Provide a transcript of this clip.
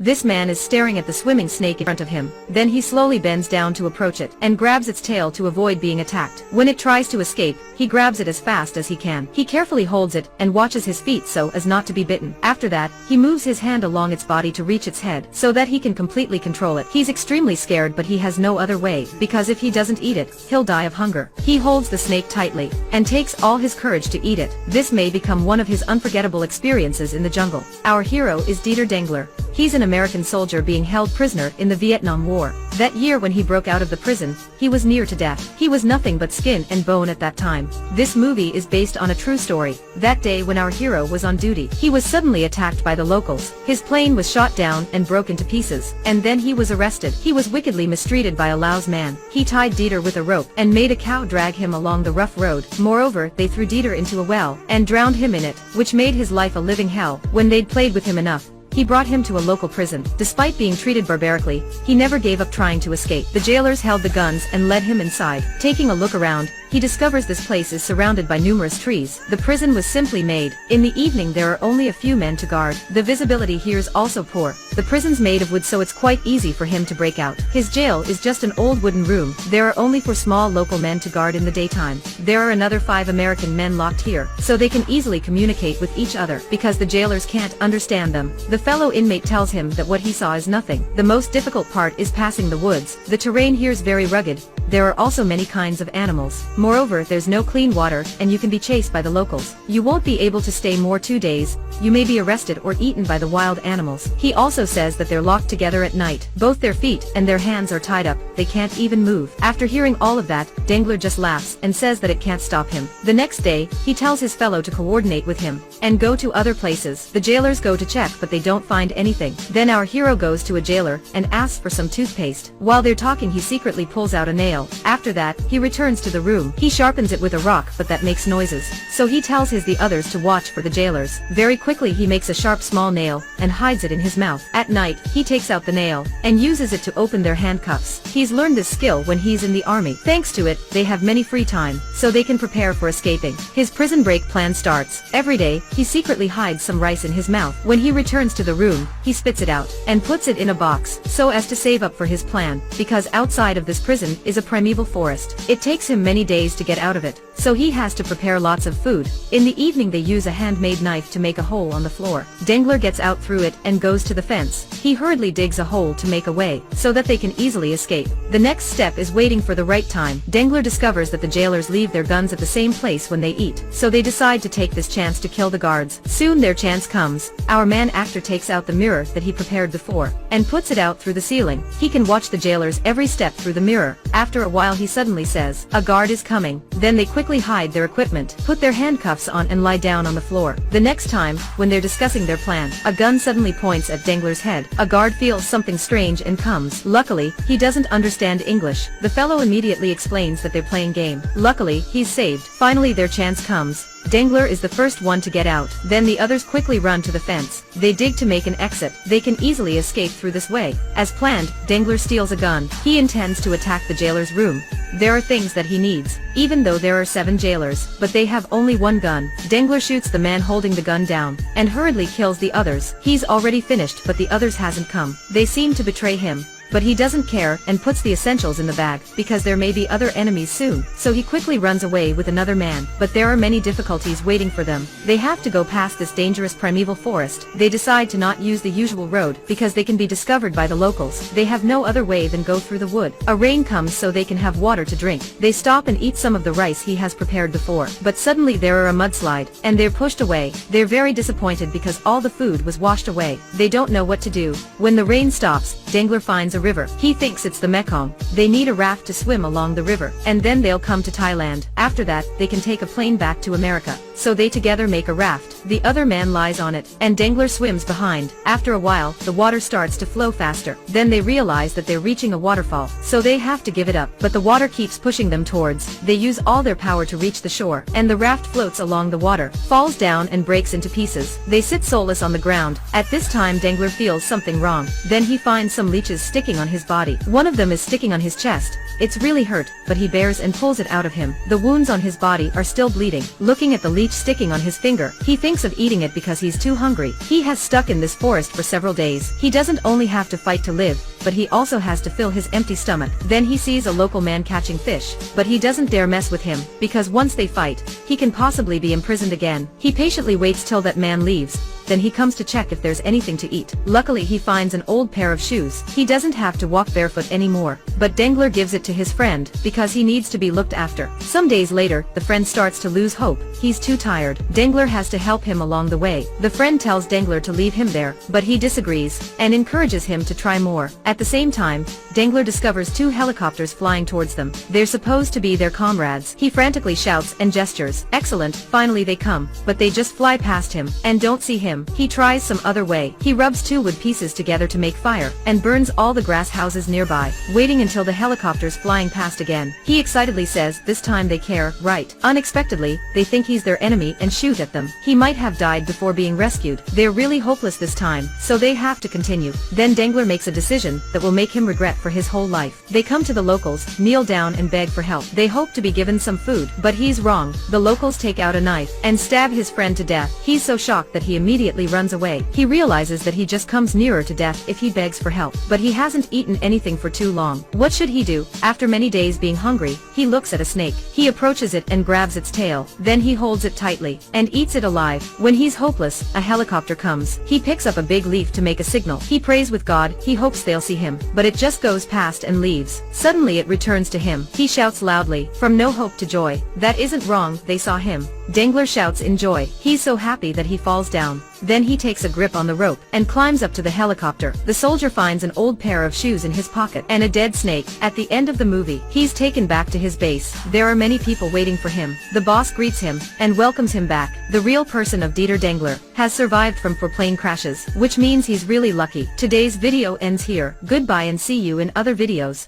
This man is staring at the swimming snake in front of him. Then he slowly bends down to approach it, and grabs its tail to avoid being attacked. When it tries to escape, he grabs it as fast as he can. He carefully holds it, and watches his feet so as not to be bitten. After that, he moves his hand along its body to reach its head, so that he can completely control it. He's extremely scared, but he has no other way, because if he doesn't eat it, he'll die of hunger. He holds the snake tightly, and takes all his courage to eat it. This may become one of his unforgettable experiences in the jungle. Our hero is D.a.w.n. He's an American soldier being held prisoner in the Vietnam War. That year when he broke out of the prison, he was near to death. He was nothing but skin and bone at that time. This movie is based on a true story. That day when our hero was on duty, he was suddenly attacked by the locals. His plane was shot down and broke into pieces, and then he was arrested. He was wickedly mistreated by a Laos man. He tied Dieter with a rope, and made a cow drag him along the rough road. Moreover, they threw Dieter into a well, and drowned him in it, which made his life a living hell. When they'd played with him enough, he brought him to a local prison. Despite being treated barbarically, he never gave up trying to escape. The jailers held the guns and led him inside. Taking a look around, he discovers this place is surrounded by numerous trees. The prison was simply made. In the evening there are only a few men to guard. The visibility here is also poor. The prison's made of wood, so it's quite easy for him to break out. His jail is just an old wooden room. There are only 4 small local men to guard in the daytime. There are another 5 American men locked here, so they can easily communicate with each other, because the jailers can't understand them. The fellow inmate tells him that what he saw is nothing. The most difficult part is passing the woods. The terrain here is very rugged. There are also many kinds of animals. Moreover, there's no clean water, and you can be chased by the locals. You won't be able to stay more 2 days. You may be arrested or eaten by the wild animals. He also says that they're locked together at night. Both their feet and their hands are tied up. They can't even move. After hearing all of that, D.a.w.n. just laughs and says that it can't stop him. The next day, he tells his fellow to coordinate with him and go to other places. The jailers go to check, but they don't find anything. Then our hero goes to a jailer and asks for some toothpaste. While they're talking, he secretly pulls out a nail. After that, he returns to the room. He sharpens it with a rock, but that makes noises. So he tells the others to watch for the jailers. Very quickly he makes a sharp small nail and hides it in his mouth. At night, he takes out the nail and uses it to open their handcuffs. He's learned this skill when he's in the army. Thanks to it, they have many free time, so they can prepare for escaping. His prison break plan starts. Every day, he secretly hides some rice in his mouth. When he returns to the room, he spits it out and puts it in a box, so as to save up for his plan, because outside of this prison is a primeval forest. It takes him many days to get out of it, so he has to prepare lots of food. In the evening they use a handmade knife to make a hole on the floor. D.a.w.n. gets out through it and goes to the fence. He hurriedly digs a hole to make a way, so that they can easily escape. The next step is waiting for the right time. D.a.w.n. discovers that the jailers leave their guns at the same place when they eat, so they decide to take this chance to kill the guards. Soon their chance comes. Our man actor takes out the mirror that he prepared before, and puts it out through the ceiling. He can watch the jailers every step through the mirror. After a while he suddenly says, "A guard is coming." Then they quickly hide their equipment, put their handcuffs on and lie down on the floor. The next time, when they're discussing their plan, a gun suddenly points at D.a.w.n.'s head. A guard feels something strange and comes. Luckily, he doesn't understand English. The fellow immediately explains that they're playing game. Luckily, he's saved. Finally their chance comes. D.a.w.n. is the first one to get out. Then the others quickly run to the fence. They dig to make an exit. They can easily escape through this way. As planned, D.a.w.n. steals a gun. He intends to attack the jailer's room. There are things that he needs, even though there are 7 jailers, but they have only 1 gun. D.a.w.n. shoots the man holding the gun down, and hurriedly kills the others. He's already finished, but the others hasn't come. They seem to betray him, but he doesn't care and puts the essentials in the bag, because there may be other enemies soon. So he quickly runs away with another man, but there are many difficulties waiting for them. They have to go past this dangerous primeval forest. They decide to not use the usual road, because they can be discovered by the locals. They have no other way than go through the wood. A rain comes so they can have water to drink. They stop and eat some of the rice he has prepared before, but suddenly there are a mudslide, and they're pushed away. They're very disappointed because all the food was washed away. They don't know what to do. When the rain stops, D.a.w.n. finds a river. He thinks it's the Mekong. They need a raft to swim along the river, and then they'll come to Thailand. After that, they can take a plane back to America. So they together make a raft. The other man lies on it, and D.a.w.n. swims behind. After a while, the water starts to flow faster. Then they realize that they're reaching a waterfall, so they have to give it up. But the water keeps pushing them towards. They use all their power to reach the shore, and the raft floats along the water, falls down and breaks into pieces. They sit soulless on the ground. At this time D.a.w.n. feels something wrong. Then he finds some leeches sticking on his body. One of them is sticking on his chest. It's really hurt, but he bears and pulls it out of him. The wounds on his body are still bleeding. Looking at the leeches each sticking on his finger. He thinks of eating it because he's too hungry. He has stuck in this forest for several days. He doesn't only have to fight to live, but he also has to fill his empty stomach. Then he sees a local man catching fish, but he doesn't dare mess with him, because once they fight, he can possibly be imprisoned again. He patiently waits till that man leaves. Then he comes to check if there's anything to eat. Luckily he finds an old pair of shoes. He doesn't have to walk barefoot anymore, but Dangler gives it to his friend, because he needs to be looked after. Some days later, the friend starts to lose hope. He's too tired. Dangler has to help him along the way. The friend tells Dangler to leave him there, but he disagrees, and encourages him to try more. At the same time, Dangler discovers two helicopters flying towards them. They're supposed to be their comrades. He frantically shouts and gestures. Excellent, finally they come, but they just fly past him, and don't see him. He tries some other way. He rubs two wood pieces together to make fire, and burns all the grass houses nearby, waiting until the helicopters flying past again. He excitedly says this time they care, right? Unexpectedly, they think he's their enemy and shoot at them. He might have died before being rescued. They're really hopeless this time, so they have to continue. Then Dangler makes a decision that will make him regret for his whole life. They come to the locals, kneel down and beg for help. They hope to be given some food, but he's wrong. The locals take out a knife and stab his friend to death. He's so shocked that he immediately runs away. He realizes that he just comes nearer to death if he begs for help, but he hasn't eaten anything for too long. What should he do? After many days being hungry, he looks at a snake. He approaches it and grabs its tail. Then he holds it tightly and eats it alive. When he's hopeless, a helicopter comes. He picks up a big leaf to make a signal. He prays with God. He hopes they'll see him, but it just goes past and leaves. Suddenly it returns to him. He shouts loudly, from no hope to joy. That isn't wrong, they saw him. Dangler shouts in joy. He's so happy that he falls down. Then he takes a grip on the rope and climbs up to the helicopter. The soldier finds an old pair of shoes in his pocket and a dead snake. At the end of the movie, he's taken back to his base. There are many people waiting for him. The boss greets him and welcomes him back. The real person of Dieter Dangler has survived from 4 plane crashes, which means he's really lucky. Today's video ends here. Goodbye and see you in other videos.